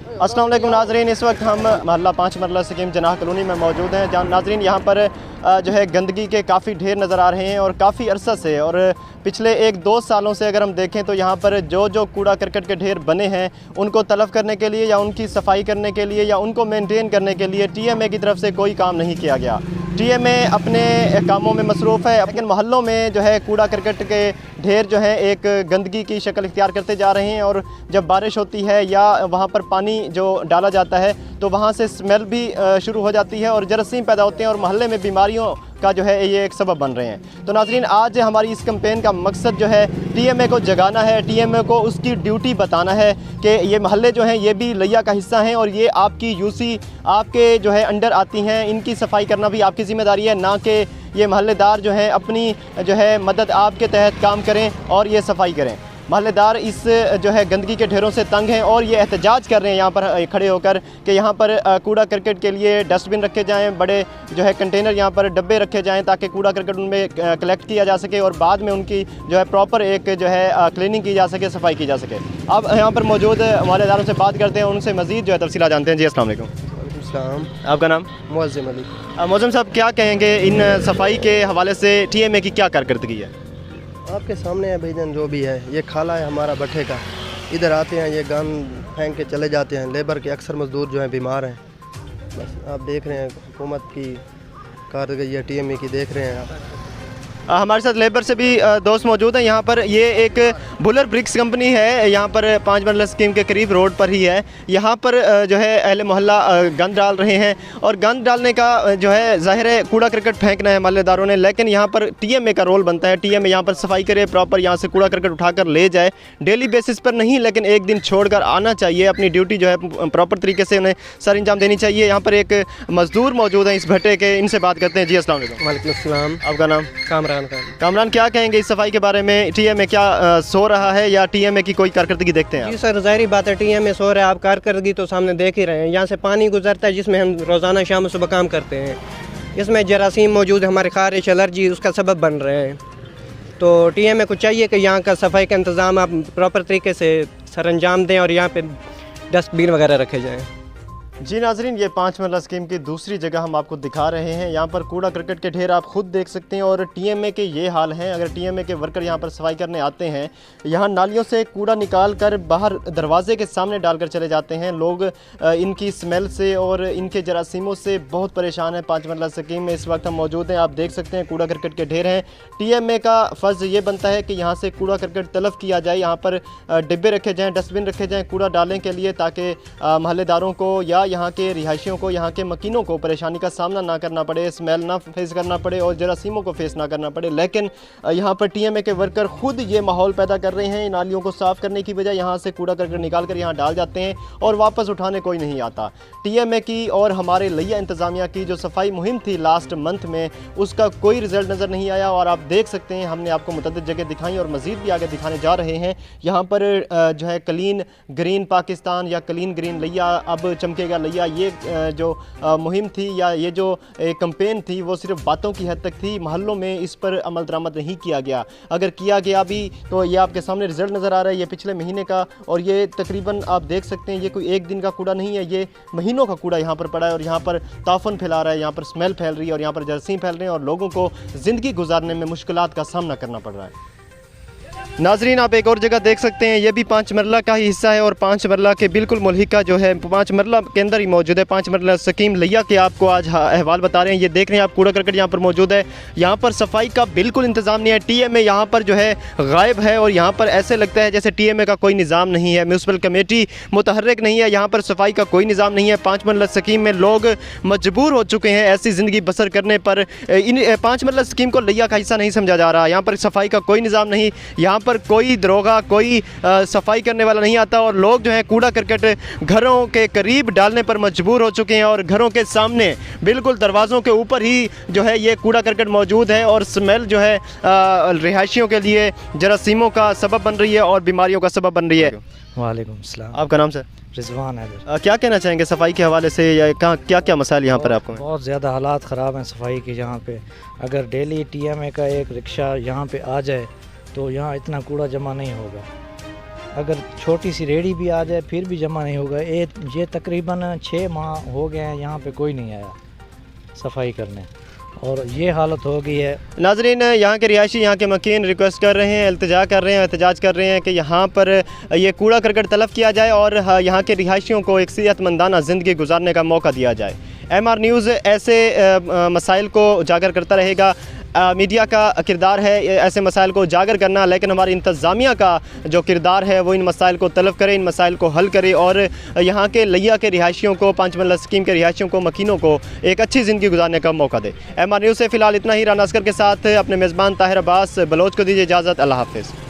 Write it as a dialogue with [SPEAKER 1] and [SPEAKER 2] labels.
[SPEAKER 1] अस्सलाम वालेकुम नाज़रीन, इस वक्त हम मोहल्ला 5 मरला स्कीम जनाह कॉलोनी में मौजूद हैं, जहाँ नाज़रीन यहाँ पर जो है गंदगी के काफ़ी ढेर नज़र आ रहे हैं और काफ़ी अरसा से, और पिछले 1-2 सालों से अगर हम देखें तो यहाँ पर जो कूड़ा करकट के ढेर बने हैं उनको तलब करने के लिए या उनकी सफाई करने के लिए या उनको मेंटेन करने के लिए टीएमए की तरफ से कोई काम नहीं किया गया। टीएमए अपने कामों में मसरूफ़ है, लेकिन मोहल्लों में जो है कूड़ा करकट के ढेर जो है एक गंदगी की शक्ल इख्तियार करते जा रहे हैं, और जब बारिश होती है या वहाँ पर पानी जो डाला जाता है तो वहाँ से स्मेल भी शुरू हो जाती है और जरासीम पैदा होते हैं और मोहल्ले में बीमारियों का जो है ये एक सबब बन रहे हैं। तो नाज़रीन, आज हमारी इस कैंपेन का मकसद जो है टीएमए को जगाना है, टीएमए को उसकी ड्यूटी बताना है कि ये मोहल्ले जो हैं ये भी लिया का हिस्सा हैं और ये आपकी यूसी आपके जो है अंडर आती हैं, इनकी सफाई करना भी आपकी ज़िम्मेदारी है, ना कि ये मोहल्लेदार जो है अपनी जो है मदद आपके तहत काम करें और ये सफाई करें। मोहल्लेदार इस जो है गंदगी के ढेरों से तंग हैं और ये एहतजाज कर रहे हैं यहाँ पर खड़े होकर कि यहाँ पर कूड़ा करकट के लिए डस्टबिन रखे जाएं, बड़े जो है कंटेनर यहाँ पर डब्बे रखे जाएं ताकि कूड़ा करकट उनमें कलेक्ट किया जा सके और बाद में उनकी जो है प्रॉपर एक जो है क्लीनिंग की जा सके, सफाई की जा सके। अब यहाँ पर मौजूद मोहल्लेदारों से बात करते हैं, उनसे मज़ीद जो है तफसीलात जानते हैं। जी अस्सलाम वालेकुम। आपका नाम?
[SPEAKER 2] मुअज़्ज़िम अली।
[SPEAKER 1] मुअज़्ज़िम साहब, क्या कहेंगे इन सफाई के हवाले से टीएमए की क्या कारकर्दगी है?
[SPEAKER 2] आपके सामने है भाईजान, जो भी है ये खाला है हमारा भट्टे का, इधर आते हैं ये गंद फेंक के चले जाते हैं। लेबर के अक्सर मजदूर जो हैं बीमार हैं। बस आप देख रहे हैं हुकूमत की कारकर्दगी टीएमए की देख रहे हैं आप।
[SPEAKER 1] हमारे साथ लेबर से भी दोस्त मौजूद हैं यहाँ पर। ये एक बुलर ब्रिक्स कंपनी है, यहाँ पर 5 मरला स्कीम के करीब रोड पर ही है। यहाँ पर जो है अहले मोहल्ला गंद डाल रहे हैं और गंद डालने का जो है ज़ाहिर है कूड़ा करकट फेंकना है मोहल्लेदारों ने, लेकिन यहाँ पर टीएमए का रोल बनता है। टीएमए यहाँ पर सफाई करे, प्रॉपर यहाँ से कूड़ा करकट उठाकर ले जाए, डेली बेसिस पर नहीं लेकिन एक दिन छोड़कर आना चाहिए। अपनी ड्यूटी जो है प्रॉपर तरीके से उन्हें सर अंजाम देनी चाहिए। यहाँ पर एक मज़दूर मौजूद हैं इस भट्टे के, इनसे बात करते हैं। जी अस्सलाम वालेकुम।
[SPEAKER 2] वालेकुम अस्सलाम।
[SPEAKER 1] आपका नाम?
[SPEAKER 2] कामरान।
[SPEAKER 1] कामरान, क्या कहेंगे इस सफाई के बारे में? टीएमए क्या सो रहा है या टीएमए की कोई कारकर्दगी देखते हैं?
[SPEAKER 2] जी सर, ज़ाहिर बात है टीएमए सो रहा है, आप कारकर्दगी तो सामने देख ही रहे हैं। यहाँ से पानी गुजरता है जिसमें हम रोज़ाना शाम सुबह काम करते हैं, इसमें जरासीम मौजूद है, हमारे खारिश एलर्जी उसका सबब बन रहे हैं। तो टीएमए को चाहिए कि यहाँ का सफाई का इंतज़ाम आप प्रॉपर तरीके से सर अंजाम दें और यहाँ पे डस्टबिन वगैरह रखे जाएँ।
[SPEAKER 1] जी नाज़रीन, ये 5 मरला स्कीम की दूसरी जगह हम आपको दिखा रहे हैं। यहाँ पर कूड़ा करकट के ढेर आप खुद देख सकते हैं और टीएमए के ये हाल हैं। अगर टीएमए के वर्कर यहाँ पर सफाई करने आते हैं, यहाँ नालियों से कूड़ा निकाल कर बाहर दरवाजे के सामने डालकर चले जाते हैं। लोग इनकी स्मेल से और इनके जरासीमों से बहुत परेशान हैं। 5 मरला स्कीम में इस वक्त हम मौजूद हैं, आप देख सकते हैं कूड़ा करकट के ढेर हैं। टीएमए का फ़र्ज़ ये बनता है कि यहाँ से कूड़ा करकट तलब किया जाए, यहाँ पर डिब्बे रखे जाएँ, डस्टबिन रखे जाएँ कूड़ा डालने के लिए, ताकि मोहल्लेदारों को या यहाँ के रिहायशियों को, यहाँ के मकीनों को परेशानी का सामना ना करना पड़े, स्मेल ना फेस करना पड़े और जरासीमों को फेस ना करना पड़े। लेकिन यहाँ पर टीएमए के वर्कर खुद ये माहौल पैदा कर रहे हैं। नालियों को साफ़ करने की बजाय यहाँ से कूड़ा करकट निकाल कर यहाँ डाल जाते हैं और वापस उठाने कोई नहीं आता। टीएमए की और हमारे लिया इंतज़ामिया की जो सफाई मुहिम थी लास्ट मंथ में, उसका कोई रिज़ल्ट नज़र नहीं आया और आप देख सकते हैं हमने आपको मुतअद्दिद जगह दिखाई और मज़ीद भी आगे दिखाने जा रहे हैं। यहाँ पर जो है क्लीन ग्रीन पाकिस्तान या क्लीन ग्रीन लिया, अब चमकेगा लिया, ये जो मुहिम थी या ये जो कैंपेन थी वो सिर्फ बातों की हद तक थी। मोहल्लों में इस पर अमल दरामद नहीं किया गया। अगर किया गया भी तो ये आपके सामने रिज़ल्ट नज़र आ रहा है, ये पिछले महीने का, और ये तकरीबन आप देख सकते हैं ये कोई एक दिन का कूड़ा नहीं है, ये महीनों का कूड़ा यहाँ पर पड़ा है और यहाँ पर ताफन फैला रहा है, यहाँ पर स्मेल फैल रही है और यहाँ पर जरासीम फैल रहे हैं और लोगों को ज़िंदगी गुजारने में मुश्किलात का सामना करना पड़ रहा है। नाजरीन, आप एक और जगह देख सकते हैं, ये भी 5 मरला का ही हिस्सा है और 5 मरला के बिल्कुल मुल्हिका जो है 5 मरला के अंदर ही मौजूद है। 5 मरला स्कीम लिया के आपको आज अहवाल बता रहे हैं। ये देख रहे हैं आप कूड़ा करकट यहाँ पर मौजूद है, यहाँ पर सफाई का बिल्कुल इंतज़ाम नहीं है। टीएमए यहाँ पर जो है गायब है और यहाँ पर ऐसे लगता है जैसे टीएमए का कोई निज़ाम नहीं है, म्यूनसिपल कमेटी मुतहर्रिक नहीं है, यहाँ पर सफाई का कोई निज़ाम नहीं है। 5 मरला स्कीम में लोग मजबूर हो चुके हैं ऐसी ज़िंदगी बसर करने पर। इन 5 मरला स्कीम को लिया का हिस्सा नहीं समझा जा रहा। यहाँ पर सफाई का कोई निज़ाम नहीं, यहाँ पर कोई दरोगा, कोई सफाई करने वाला नहीं आता और लोग जो है कूड़ा करकट घरों के करीब डालने पर मजबूर हो चुके हैं और घरों के सामने बिल्कुल दरवाज़ों के ऊपर ही जो है ये कूड़ा करकट मौजूद है और स्मेल जो है रिहायशियों के लिए जरासीमों का सबब बन रही है और बीमारियों का सबब बन रही है।
[SPEAKER 3] वालेकुम सलाम।
[SPEAKER 1] आपका नाम सर?
[SPEAKER 3] रिजवान है।
[SPEAKER 1] क्या कहना चाहेंगे सफाई के हवाले से, या क्या क्या मसाइल यहाँ पर आपको?
[SPEAKER 3] बहुत ज़्यादा हालात ख़राब हैं सफाई के यहाँ पे। अगर डेली टीएमए का एक रिक्शा यहाँ पे आ जाए तो यहाँ इतना कूड़ा जमा नहीं होगा। अगर छोटी सी रेडी भी आ जाए फिर भी जमा नहीं होगा। ये तकरीबन 6 माह हो गए हैं, यहाँ पे कोई नहीं आया सफाई करने और ये हालत हो गई है।
[SPEAKER 1] नाजरीन, यहाँ के रिहायशी, यहाँ के मकीन रिक्वेस्ट कर रहे हैं, इल्तिजा कर रहे हैं, एहतजाज कर रहे हैं कि यहाँ पर ये कूड़ा करकट तलब किया जाए और यहाँ के रिहायशियों को एक सेहतमंदाना ज़िंदगी गुजारने का मौका दिया जाए। MR न्यूज़ ऐसे मसाइल को उजागर करता रहेगा। मीडिया का किरदार है ऐसे मसाइल को उजागर करना, लेकिन हमारी इंतज़ामिया का जो किरदार है वो इन मसाइल को तलब करे, इन मसाइल को हल करे और यहाँ के लिया के रिहायशियों को, 5 मरला स्कीम के रिहायशियों को, मकीनों को एक अच्छी ज़िंदगी गुजारने का मौका दे। MR न्यूज़ से फ़िलहाल इतना ही। राना असगर के साथ अपने मेज़बान ताहिर अब्बास बलोच को दीजिए इजाज़त। अल्लाह हाफ़िज़।